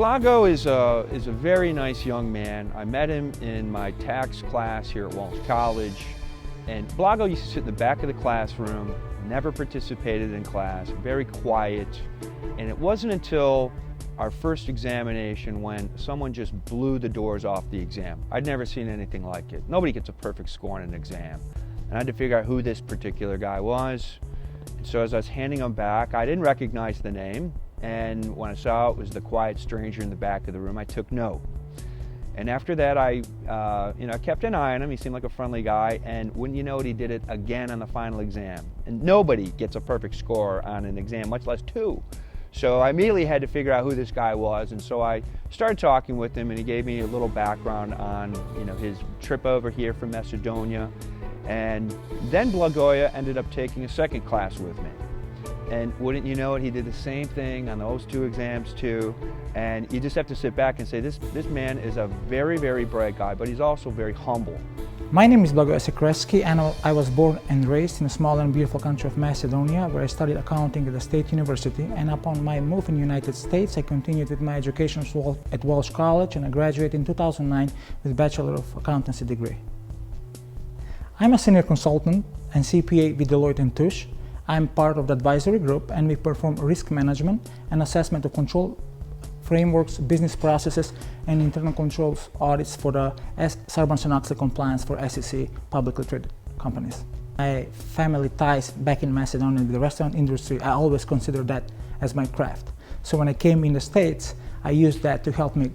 Blago is a very nice young man. I met him in my tax class here at Walsh College. And Blago used to sit in the back of the classroom, never participated in class, very quiet. And it wasn't until our first examination when someone just blew the doors off the exam. I'd never seen anything like it. Nobody gets a perfect score in an exam. And I had to figure out who this particular guy was. And so as I was handing him back, I didn't recognize the name. And when I saw it was the quiet stranger in the back of the room, I took note. And after that, I kept an eye on him. He seemed like a friendly guy. And wouldn't you know it, he did it again on the final exam. And nobody gets a perfect score on an exam, much less two. So I immediately had to figure out who this guy was. And so I started talking with him, and he gave me a little background on his trip over here from Macedonia. And then Blagoja ended up taking a second class with me. And wouldn't you know it, he did the same thing on those two exams too. And you just have to sit back and say, this man is a very, very bright guy, but he's also very humble. My name is Blagoja Sekreski, and I was born and raised in a small and beautiful country of Macedonia, where I studied accounting at the State University. And upon my move in the United States, I continued with my education at Walsh College, and I graduated in 2009 with a Bachelor of Accountancy degree. I'm a senior consultant and CPA with Deloitte & Touche. I'm part of the advisory group, and we perform risk management and assessment of control frameworks, business processes, and internal controls audits for the Sarbanes-Oxley compliance for SEC publicly traded companies. My family ties back in Macedonia with the restaurant industry, I always consider that as my craft. So when I came in the States, I used that to help me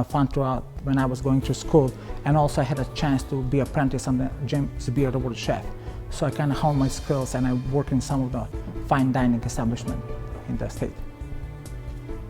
fund throughout when I was going through school, and also I had a chance to be apprentice on the James Beard Award chef. So I kind of honed my skills, and I work in some of the fine dining establishments in the state.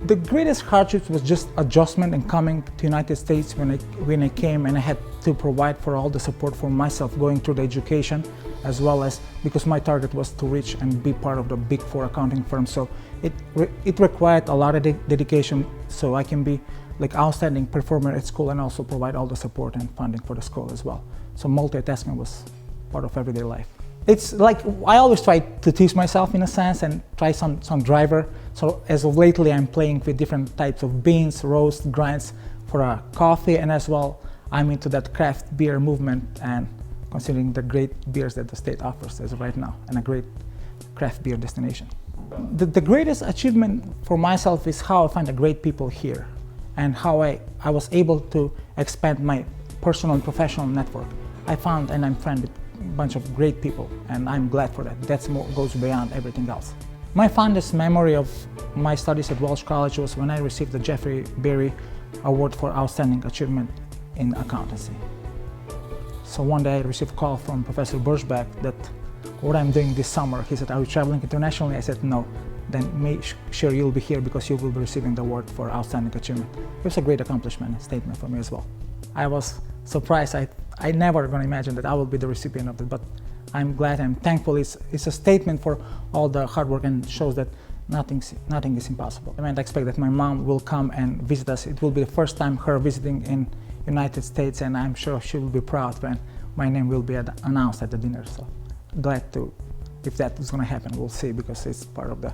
The greatest hardship was just adjustment and coming to the United States when I came, and I had to provide for all the support for myself going through the education, as well as because my target was to reach and be part of the Big Four accounting firm. So it required a lot of dedication so I can be like outstanding performer at school and also provide all the support and funding for the school as well. So multitasking was part of everyday life. It's like I always try to teach myself in a sense and try some driver. So as of lately, I'm playing with different types of beans, roast, grinds for a coffee, and as well, I'm into that craft beer movement and considering the great beers that the state offers as of right now, and a great craft beer destination. The greatest achievement for myself is how I find the great people here and how I was able to expand my personal and professional network. I found and I'm friends with a bunch of great people, and I'm glad for that. That goes beyond everything else. My fondest memory of my studies at Walsh College was when I received the Jeffrey Berry Award for Outstanding Achievement in Accountancy. So one day I received a call from Professor Birchback that what I'm doing this summer. He said, "Are you traveling internationally?" I said, "No." "Then make sure you'll be here because you will be receiving the award for Outstanding Achievement." It was a great accomplishment statement for me as well. I was surprised. I never gonna imagine that I will be the recipient of it, but I'm glad and thankful. It's a statement for all the hard work and shows that nothing is impossible. I expect that my mom will come and visit us. It will be the first time her visiting in United States, and I'm sure she will be proud when my name will be announced at the dinner. So glad to, if that is gonna happen, we'll see, because it's part of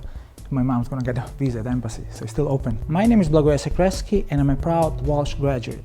my mom's gonna get a visa at the embassy, so it's still open. My name is Blagoja Sekreski, and I'm a proud Walsh graduate.